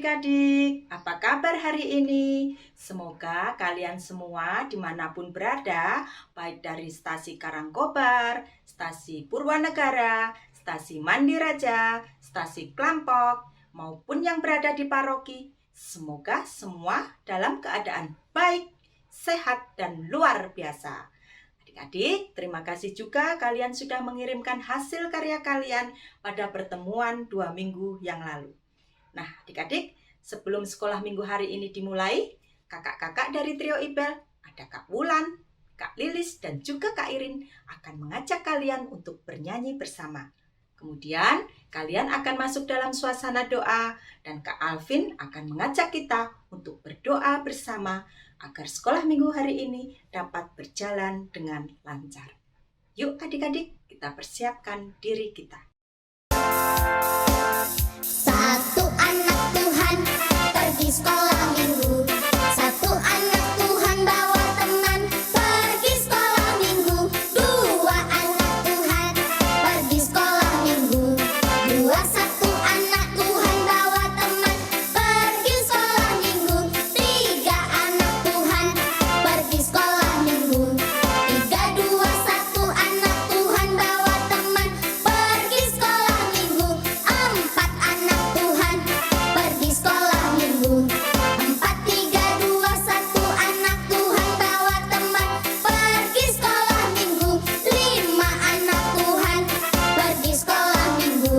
adik-adik, apa kabar hari ini? Semoga kalian semua dimanapun berada, baik dari stasi Karangkobar, stasi Purwanegara, stasi Mandiraja, stasi Klampok, maupun yang berada di paroki, semoga semua dalam keadaan baik, sehat, dan luar biasa. Adik-adik, terima kasih juga kalian sudah mengirimkan hasil karya kalian pada pertemuan 2 minggu yang lalu. Nah, adik-adik, sebelum sekolah minggu hari ini dimulai, kakak-kakak dari Trio Ibel, ada Kak Wulan, Kak Lilis, dan juga Kak Irin akan mengajak kalian untuk bernyanyi bersama. Kemudian, kalian akan masuk dalam suasana doa, dan Kak Alvin akan mengajak kita untuk berdoa bersama agar sekolah minggu hari ini dapat berjalan dengan lancar. Yuk adik-adik, kita persiapkan diri kita. Satu anak Tuhan pergi sekolah minggu. Satu anak Tuhan bawa teman pergi sekolah minggu. Dua anak Tuhan pergi sekolah minggu. Satu anak Tuhan bawa teman pergi sekolah minggu. Tiga anak Tuhan pergi sekolah minggu. Satu anak Tuhan bawa teman pergi sekolah minggu. Empat anak Tuhan pergi sekolah minggu. Satu anak Tuhan bawa teman pergi sekolah minggu. Lima anak Tuhan pergi sekolah minggu.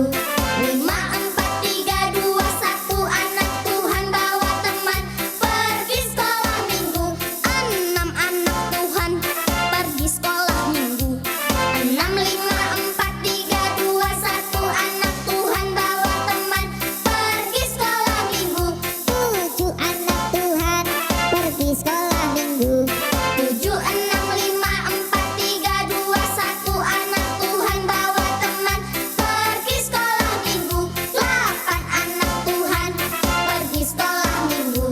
Satu anak Tuhan bawa teman pergi sekolah minggu. Enam anak Tuhan pergi sekolah minggu. Satu anak Tuhan bawa teman pergi sekolah minggu. Tujuh anak Tuhan pergi sekolah minggu. Satu anak Tuhan bawa teman pergi sekolah minggu. Delapan anak Tuhan pergi sekolah minggu.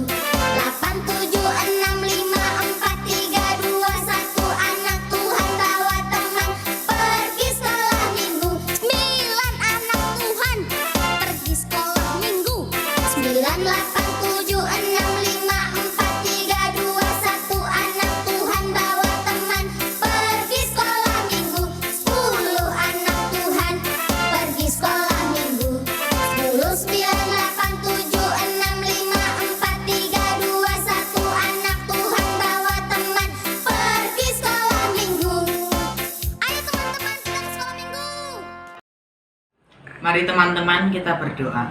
Satu anak Tuhan bawa teman pergi sekolah minggu. Sembilan anak Tuhan pergi sekolah minggu. Satu anak Tuhan bawa teman pergi sekolah minggu. 10 anak Tuhan pergi sekolah minggu. 10, 9, 8, 7, 6, 5, 4, 3, 2, 1 anak Tuhan bawa teman pergi sekolah minggu. Ayo teman-teman, kita ke sekolah minggu. Mari teman-teman kita berdoa.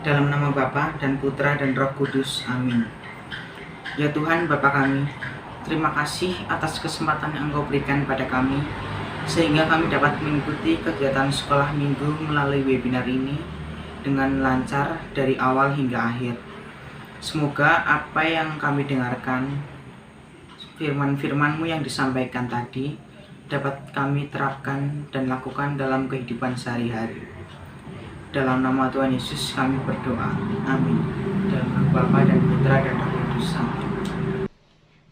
Dalam nama Bapa dan Putra dan Roh Kudus. Amin. Ya Tuhan Bapa kami, terima kasih atas kesempatan yang Engkau berikan pada kami, sehingga kami dapat mengikuti kegiatan sekolah minggu melalui webinar ini dengan lancar dari awal hingga akhir. Semoga apa yang kami dengarkan, firman-firman-Mu yang disampaikan tadi, dapat kami terapkan dan lakukan dalam kehidupan sehari-hari. Dalam nama Tuhan Yesus kami berdoa. Amin. Dalam nama Bapa dan Putra dan Roh Kudus. Amin.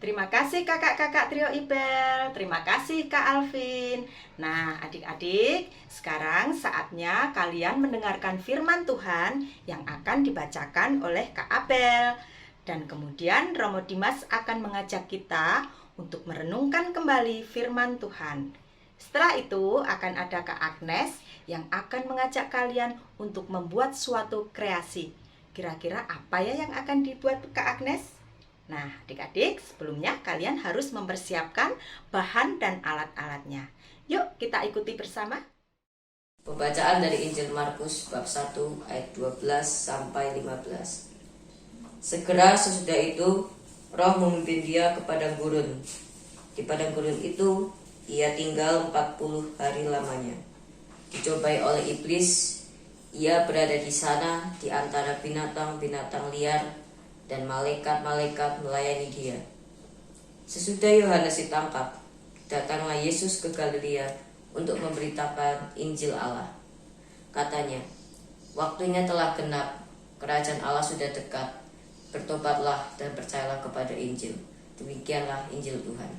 Terima kasih kakak-kakak Trio Ibel, terima kasih Kak Alvin. Nah adik-adik, sekarang saatnya kalian mendengarkan firman Tuhan yang akan dibacakan oleh Kak Abel. Dan kemudian Romo Dimas akan mengajak kita untuk merenungkan kembali firman Tuhan. Setelah itu akan ada Kak Agnes yang akan mengajak kalian untuk membuat suatu kreasi. Kira-kira apa ya yang akan dibuat Kak Agnes? Nah, adik-adik, sebelumnya kalian harus mempersiapkan bahan dan alat-alatnya. Yuk, kita ikuti bersama. Pembacaan dari Injil Markus bab 1 ayat 12 sampai 15. Segera sesudah itu, Roh memimpin dia ke padang gurun. Di padang gurun itu, ia tinggal 40 hari lamanya. Dicobai oleh iblis, ia berada di sana di antara binatang-binatang liar, dan malaikat-malaikat melayani dia. Sesudah Yohanes ditangkap, datanglah Yesus ke Galilea untuk memberitakan Injil Allah. Katanya, waktunya telah genap, kerajaan Allah sudah dekat. Bertobatlah dan percayalah kepada Injil. Demikianlah Injil Tuhan.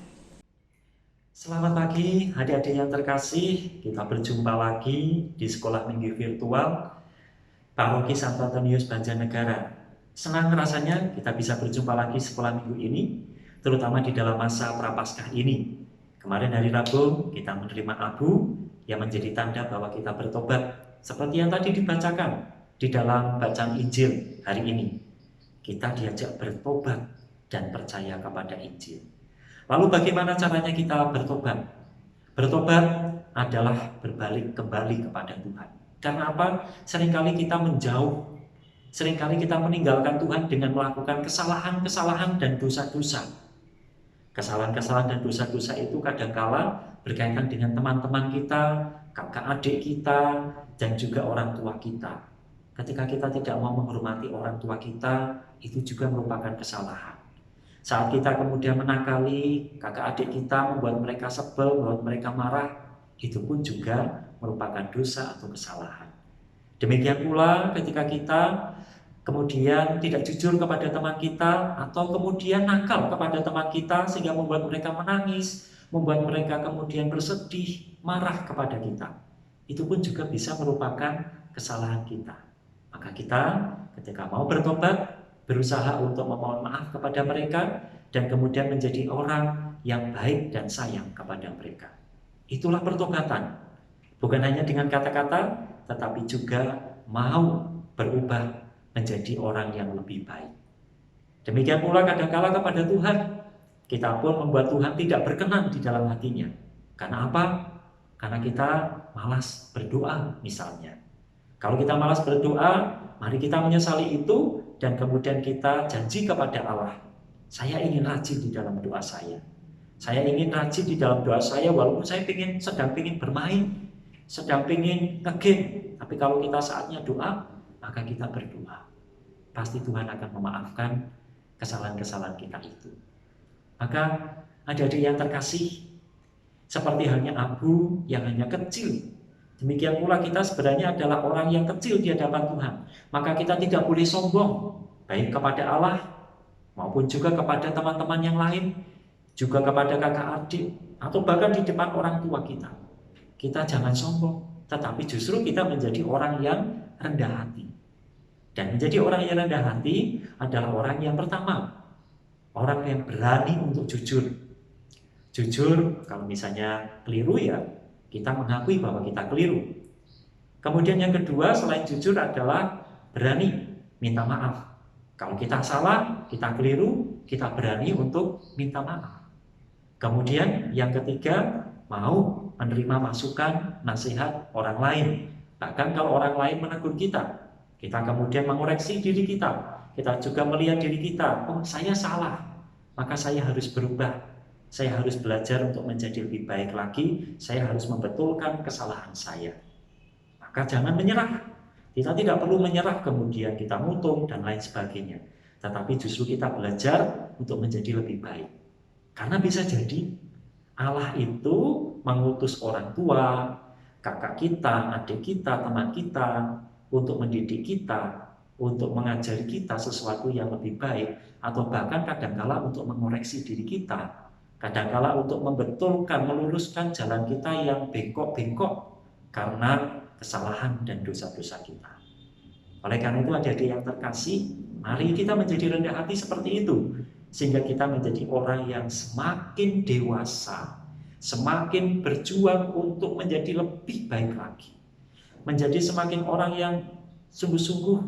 Selamat pagi adik-adik yang terkasih, kita berjumpa lagi di sekolah minggu virtual Paroki Santo Antonius Banjarnegara. Senang rasanya kita bisa berjumpa lagi sekolah minggu ini, terutama di dalam masa Prapaskah ini. Kemarin hari Rabu kita menerima abu yang menjadi tanda bahwa kita bertobat, seperti yang tadi dibacakan di dalam bacaan Injil hari ini. Kita diajak bertobat dan percaya kepada Injil. Lalu bagaimana caranya kita bertobat? Bertobat adalah berbalik kembali kepada Tuhan. Karena apa? Seringkali kita menjauh. Seringkali kita meninggalkan Tuhan dengan melakukan kesalahan-kesalahan dan dosa-dosa. Kesalahan-kesalahan dan dosa-dosa itu kadangkala berkaitan dengan teman-teman kita, kakak adik kita, dan juga orang tua kita. Ketika kita tidak mau menghormati orang tua kita, itu juga merupakan kesalahan. Saat kita kemudian menakali kakak adik kita, membuat mereka sebel, membuat mereka marah, itu pun juga merupakan dosa atau kesalahan. Demikian pula ketika kita kemudian tidak jujur kepada teman kita, atau kemudian nakal kepada teman kita sehingga membuat mereka menangis, membuat mereka kemudian bersedih, marah kepada kita. Itu pun juga bisa merupakan kesalahan kita. Maka kita ketika mau bertobat, berusaha untuk memohon maaf kepada mereka, dan kemudian menjadi orang yang baik dan sayang kepada mereka. Itulah pertobatan. Bukan hanya dengan kata-kata, tetapi juga mau berubah menjadi orang yang lebih baik. Demikian pula kadangkala kepada Tuhan, kita pun membuat Tuhan tidak berkenan di dalam hatinya. Karena apa? Karena kita malas berdoa misalnya. Kalau kita malas berdoa, mari kita menyesali itu dan kemudian kita janji kepada Allah, saya ingin rajin di dalam doa saya. Saya ingin rajin di dalam doa saya walaupun saya sedang ingin bermain, sedang ingin nge-game. Tapi kalau kita saatnya doa, maka kita berdoa. Pasti Tuhan akan memaafkan kesalahan-kesalahan kita itu. Maka adik-adik yang terkasih, seperti halnya abu yang hanya kecil, demikian pula kita sebenarnya adalah orang yang kecil di hadapan Tuhan. Maka kita tidak boleh sombong, baik kepada Allah maupun juga kepada teman-teman yang lain, juga kepada kakak adik, atau bahkan di depan orang tua kita. Kita jangan sombong, tetapi justru kita menjadi orang yang rendah hati. Dan menjadi orang yang rendah hati adalah orang yang pertama, orang yang berani untuk jujur. Jujur, kalau misalnya keliru ya, kita mengakui bahwa kita keliru. Kemudian yang kedua selain jujur adalah berani minta maaf. Kalau kita salah, kita keliru, kita berani untuk minta maaf. Kemudian yang ketiga, mau menerima masukan, nasihat orang lain. Bahkan kalau orang lain menegur kita kemudian mengoreksi diri kita. Kita juga melihat diri kita, oh saya salah, maka saya harus berubah. Saya harus belajar untuk menjadi lebih baik lagi. Saya harus membetulkan kesalahan saya. Maka jangan menyerah. Kita tidak perlu menyerah kemudian kita mutung dan lain sebagainya. Tetapi justru kita belajar untuk menjadi lebih baik. Karena bisa jadi Allah itu mengutus orang tua, kakak kita, adik kita, teman kita, untuk mendidik kita, untuk mengajari kita sesuatu yang lebih baik, atau bahkan kadangkala untuk mengoreksi diri kita, kadangkala untuk membetulkan, meluruskan jalan kita yang bengkok-bengkok karena kesalahan dan dosa-dosa kita. Oleh karena itu adik-adik yang terkasih, mari kita menjadi rendah hati seperti itu, sehingga kita menjadi orang yang semakin dewasa, semakin berjuang untuk menjadi lebih baik lagi. Menjadi semakin orang yang sungguh-sungguh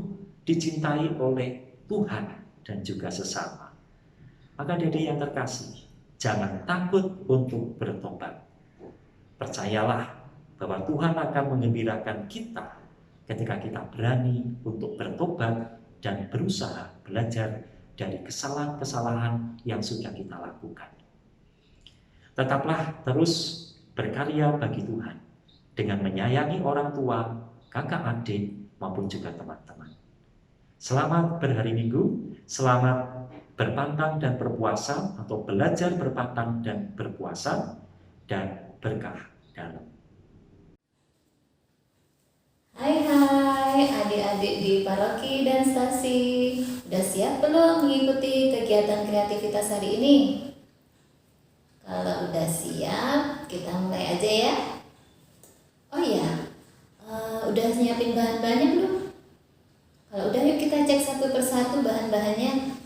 dicintai oleh Tuhan dan juga sesama. Maka adik-adik yang terkasih, jangan takut untuk bertobat. Percayalah bahwa Tuhan akan menggembirakan kita ketika kita berani untuk bertobat dan berusaha belajar dari kesalahan-kesalahan yang sudah kita lakukan. Tetaplah terus berkarya bagi Tuhan dengan menyayangi orang tua, kakak adik, maupun juga teman-teman. Selamat berhari Minggu, selamat berpantang dan berpuasa, atau belajar berpantang dan berpuasa, dan berkah dalam. Hai adik-adik di paroki dan stasi, udah siap belum mengikuti kegiatan kreativitas hari ini? Kalau udah siap, kita mulai aja ya. Oh iya, udah nyiapin bahan-bahannya belum? Kalau udah yuk kita cek satu satu persatu bahan-bahannya.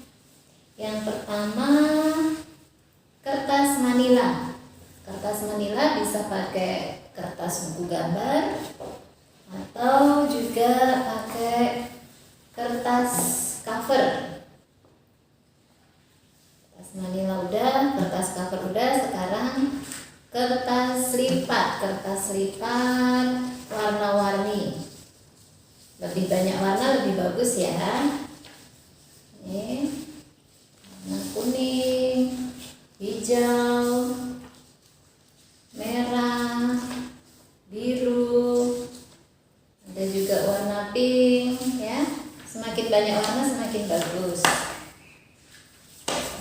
Yang pertama, kertas manila. Kertas manila bisa pakai kertas buku gambar atau juga pakai kertas cover. Kertas manila udah, kertas cover udah, sekarang kertas lipat. Kertas lipat warna-warni. Lebih banyak warna lebih bagus ya. Ini warna kuning, hijau, merah, biru, ada juga warna pink ya. Semakin banyak warna semakin bagus.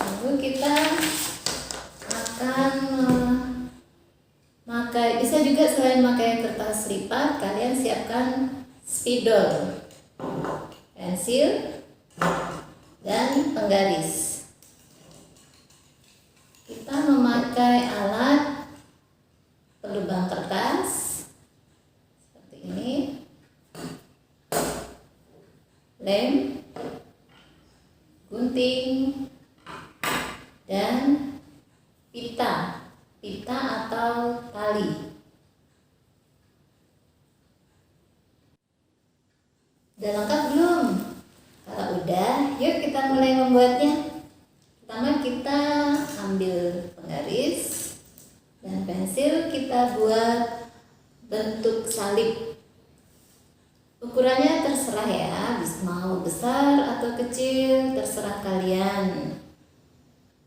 Lalu kita akan bisa juga selain pakai kertas lipat, kalian siapkan spidol, pensil, dan penggaris. Kita memakai alat pelubang kertas seperti ini, lem, gunting, dan pita atau tali. Udah lengkap belum? Kalau udah, yuk kita mulai membuatnya. Pertama kita ambil penggaris dan pensil, kita buat bentuk salib. Ukurannya terserah ya, mau besar atau kecil terserah kalian.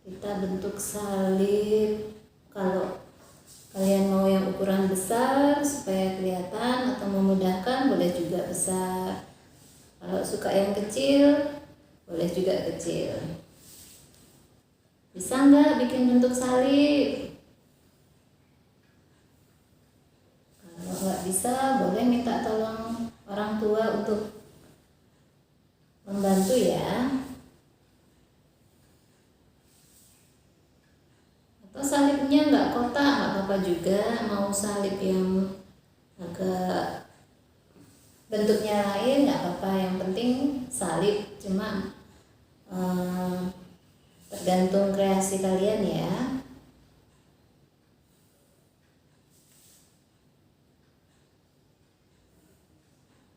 Kita bentuk salib. Kalau kalian mau yang ukuran besar supaya kelihatan atau memudahkan, boleh juga besar. Kalau suka yang kecil, boleh juga kecil. Bisa nggak bikin bentuk salib? Kalau nggak bisa, boleh minta tolong orang tua untuk membantu ya. Atau salibnya nggak kotak, nggak apa-apa juga. Mau salib yang agak bentuknya lain nggak apa-apa, yang penting salib. Cuma tergantung kreasi kalian ya.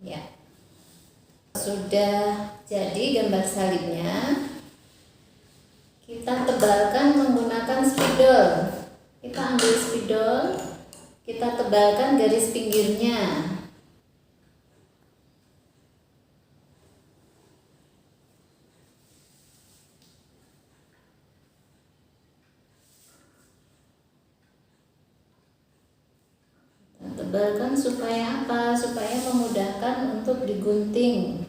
Ya, sudah jadi gambar salibnya. Kita tebalkan menggunakan spidol. Kita ambil spidol, kita tebalkan garis pinggirnya. Tebalkan supaya apa? Supaya memudahkan untuk digunting.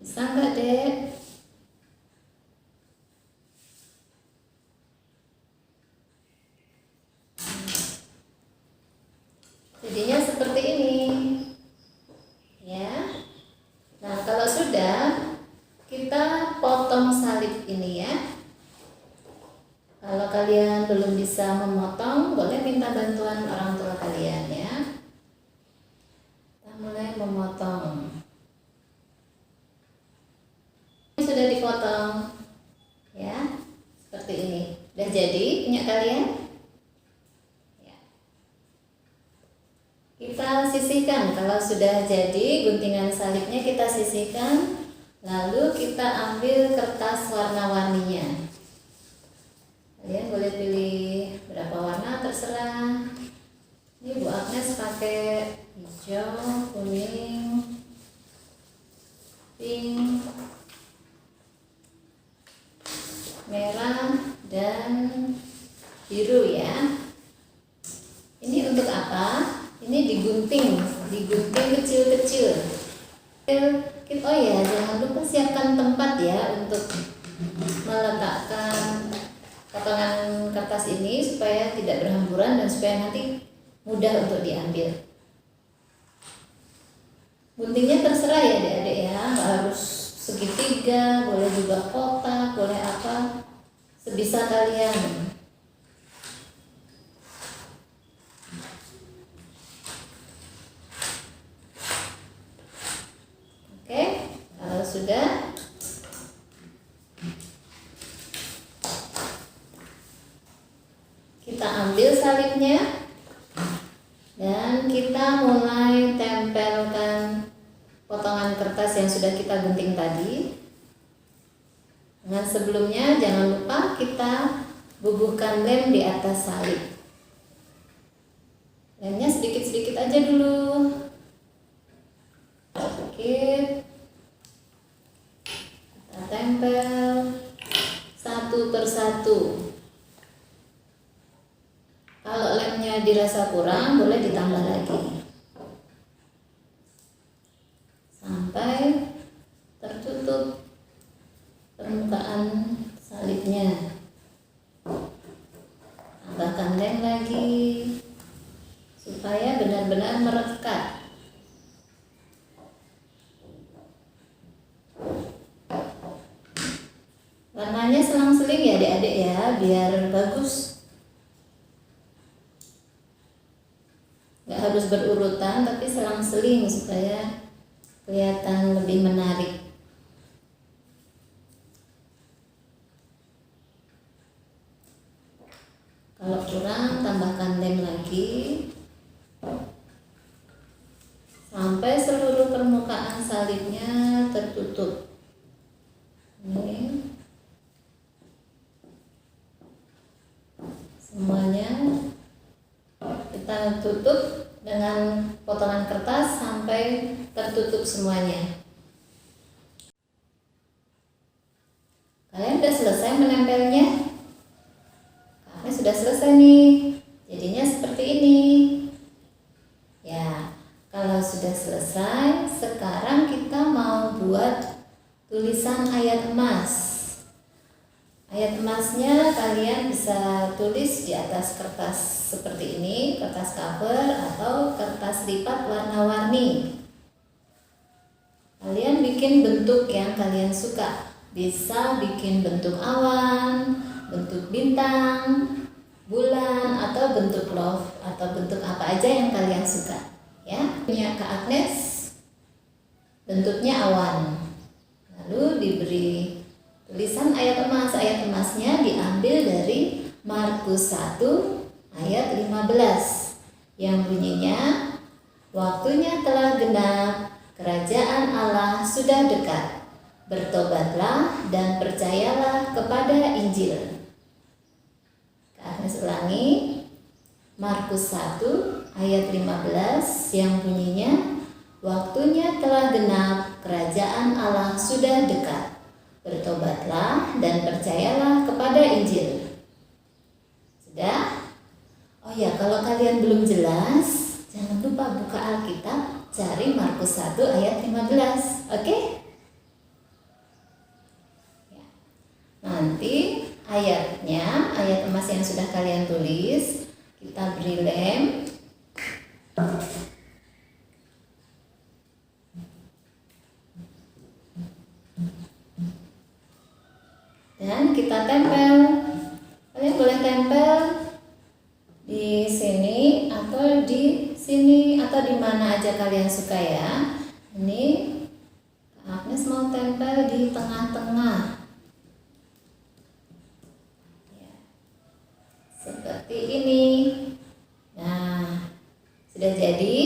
Bisa nggak, Dek? Jadinya seperti ini. Ya. Nah, kalau sudah, kita potong salib ini ya. Kalau kalian belum bisa memotong, boleh minta bantuan orang tua kalian ya. Kita mulai memotong. Sudah dipotong ya, seperti ini. Udah jadi punya kalian? Ya. Kita sisihkan. Kalau sudah jadi guntingan salibnya, kita sisihkan. Lalu kita ambil kertas warna-warninya. Kalian boleh pilih berapa warna, terserah. Ini Bu Agnes pakai hijau, kuning, pink, merah, dan biru ya. Ini untuk apa? Ini digunting kecil-kecil. Oh ya, jangan lupa siapkan tempat ya untuk meletakkan potongan kertas ini supaya tidak berhamburan dan supaya nanti mudah untuk diambil. Guntingnya terserah ya adik-adik ya, nggak harus segitiga, boleh juga kotak, boleh apa, sebisa kalian. kita ambil salibnya dan kita mulai tempelkan potongan kertas yang sudah kita gunting tadi. Dengan sebelumnya jangan lupa kita bubuhkan lem di atas salib. Lemnya sedikit-sedikit aja dulu. Sedikit. Kita tempel satu persatu. Kalau lemnya dirasa kurang, boleh ditambah lagi sampai tertutup permukaan salibnya. Tambahkan lem lagi supaya benar-benar merekat. Warnanya selang-seling ya adik-adik ya, biar bagus. Nggak harus berurutan, tapi selang-seling supaya kelihatan lebih menarik. Kalau kurang, tambahkan lem lagi sampai seluruh permukaan salibnya tertutup. Ini semuanya kita tutup dengan potongan kertas sampai tertutup semuanya. Kalian sudah selesai menempelnya? Kalian sudah selesai nih. Jadinya seperti ini. Ya, kalau sudah selesai, sekarang kita mau buat tulisan ayat emas. Ayat emasnya kalian bisa tulis di atas kertas seperti ini, kertas cover atau kertas lipat warna-warni. Kalian bikin bentuk yang kalian suka. Bisa bikin bentuk awan, bentuk bintang, bulan, atau bentuk love, atau bentuk apa aja yang kalian suka. Ya, punya Kak Agnes bentuknya awan. Lalu diberi tulisan ayat emas. Ayat emasnya diambil dari Markus 1 ayat 15 yang bunyinya, waktunya telah genap, kerajaan Allah sudah dekat. Bertobatlah dan percayalah kepada Injil. Kak Agnes ulangi, Markus 1 ayat 15 yang bunyinya, waktunya telah genap, kerajaan Allah sudah dekat. Bertobatlah dan percayalah kepada Injil. Sudah? Oh ya, kalau kalian belum jelas, jangan lupa buka Alkitab, cari Markus 1 ayat 15. Oke? Ya. Nanti ayatnya, ayat emas yang sudah kalian tulis, kita beri lem. Dan kita tempel. Kalian boleh tempel di sini atau di sini atau di mana aja kalian suka ya. Ini Kak Agnes mau tempel di tengah-tengah. Ya. Seperti ini. Nah, sudah jadi.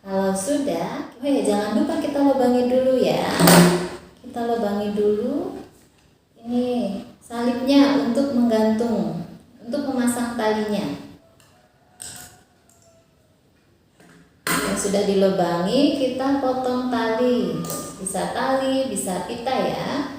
Kalau sudah, oh ya jangan lupa kita lubangi dulu ya. Kita lubangi dulu. Ini salibnya untuk menggantung, untuk memasang talinya. Yang sudah dilubangi, kita potong tali. Bisa tali, bisa pita ya.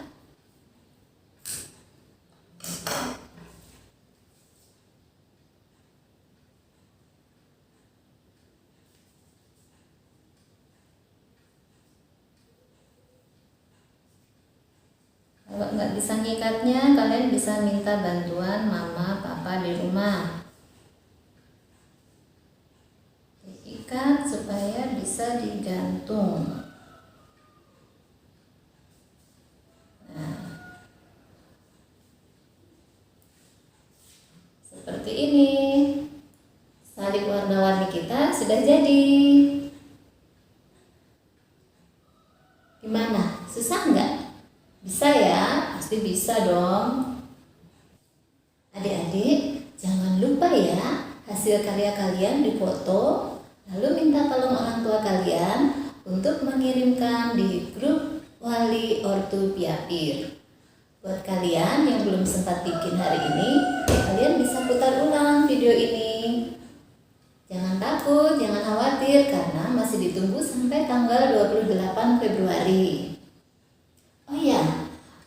Kalau nggak bisa ngikatnya, kalian bisa minta bantuan mama, papa di rumah. Diikat supaya bisa digantung. Nah, seperti ini. Salib warna-warni kita sudah jadi. Gimana? Susah nggak? Bisa ya? Pasti bisa dong. Adik-adik, jangan lupa ya, hasil karya kalian difoto, lalu minta tolong orang tua kalian untuk mengirimkan di grup Wali Ortu Piapir. Buat kalian yang belum sempat bikin hari ini, kalian bisa putar ulang video ini. Jangan takut, jangan khawatir karena masih ditunggu sampai tanggal 28 Februari. Oh iya,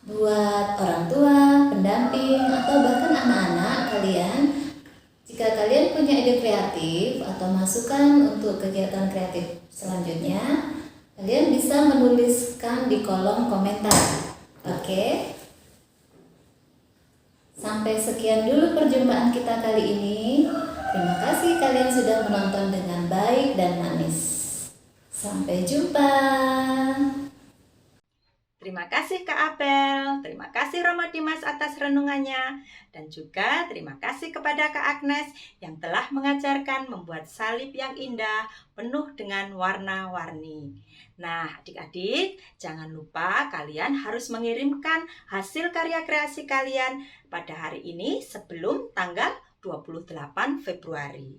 buat orang tua, pendamping, atau bahkan anak-anak kalian, jika kalian punya ide kreatif atau masukan untuk kegiatan kreatif selanjutnya, kalian bisa menuliskan di kolom komentar. Oke? Sampai sekian dulu perjumpaan kita kali ini. Terima kasih kalian sudah menonton dengan baik dan manis. Sampai jumpa. Terima kasih Kak Abel, terima kasih Romo Dimas atas renungannya, dan juga terima kasih kepada Kak Agnes yang telah mengajarkan membuat salib yang indah penuh dengan warna-warni. Nah, adik-adik, jangan lupa kalian harus mengirimkan hasil karya kreasi kalian pada hari ini sebelum tanggal 28 Februari.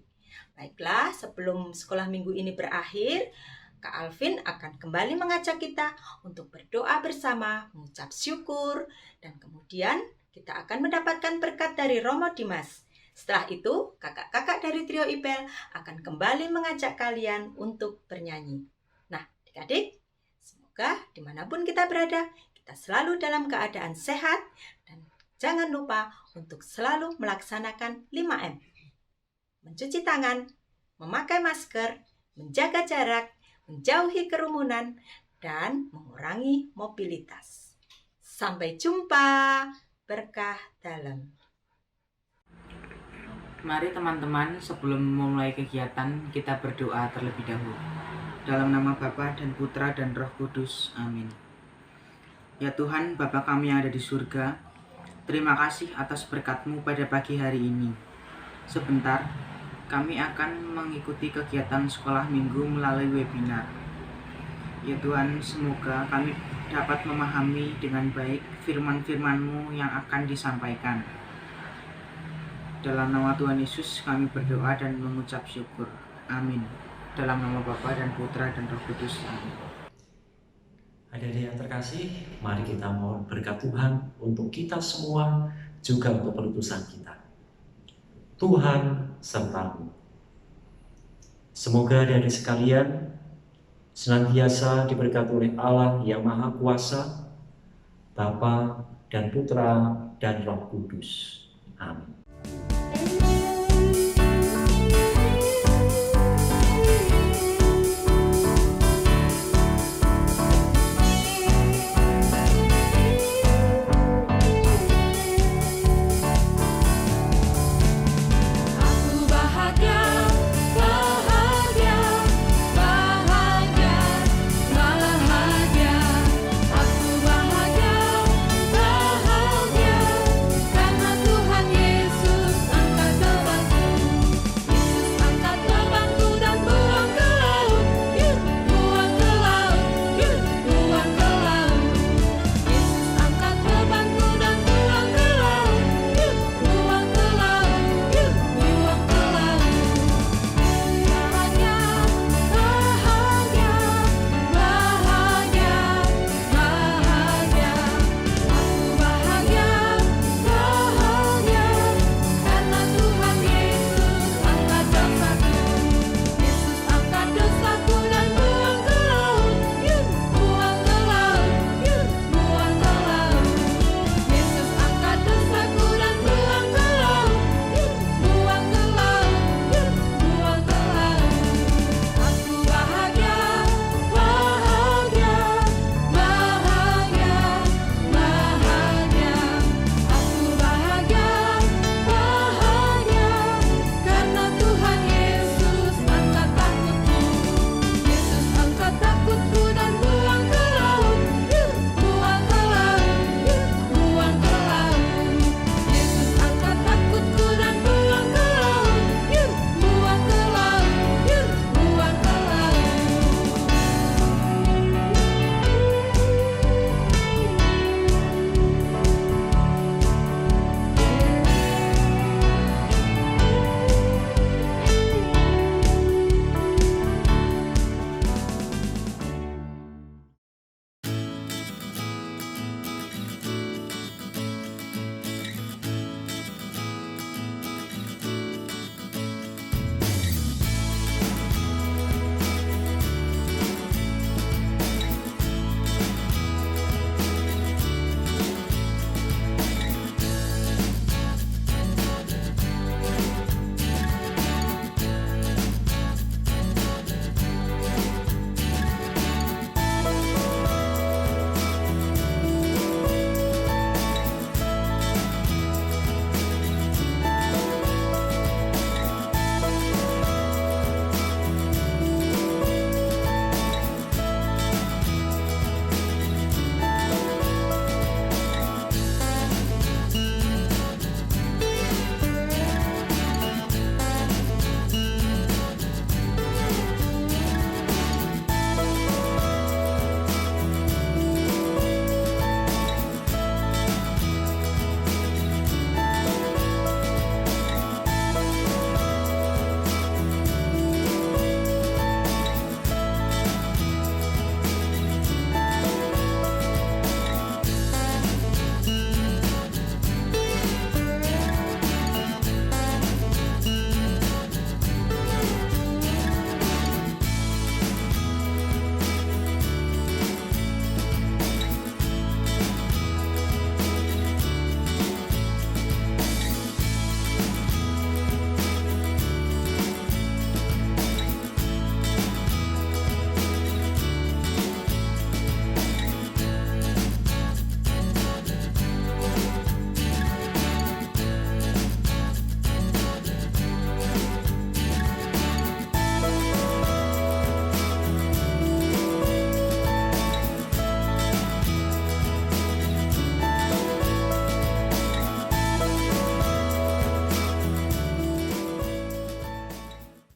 Baiklah, sebelum sekolah minggu ini berakhir, Kak Alvin akan kembali mengajak kita untuk berdoa bersama, mengucap syukur, dan kemudian kita akan mendapatkan berkat dari Romo Dimas. Setelah itu, kakak-kakak dari Trio Ibel akan kembali mengajak kalian untuk bernyanyi. Nah, adik-adik, semoga dimanapun kita berada, kita selalu dalam keadaan sehat, dan jangan lupa untuk selalu melaksanakan 5M. Mencuci tangan, memakai masker, menjaga jarak, menjauhi kerumunan, dan mengurangi mobilitas. Sampai jumpa, berkah dalam. Mari teman-teman, sebelum memulai kegiatan, kita berdoa terlebih dahulu. Dalam nama Bapa dan Putra dan Roh Kudus. Amin. Ya Tuhan, Bapa kami yang ada di surga, terima kasih atas berkat-Mu pada pagi hari ini. Sebentar, kami akan mengikuti kegiatan sekolah minggu melalui webinar. Ya Tuhan, semoga kami dapat memahami dengan baik firman-firman-Mu yang akan disampaikan. Dalam nama Tuhan Yesus kami berdoa dan mengucap syukur. Amin. Dalam nama Bapa dan Putra dan Roh Kudus. Amin. Adik-adik yang terkasih, mari kita mohon berkat Tuhan untuk kita semua, juga untuk perutusan kita. Tuhan sertamu. Semoga adik-adik sekalian senantiasa diberkati oleh Allah yang Maha Kuasa, Bapa dan Putra dan Roh Kudus. Amin.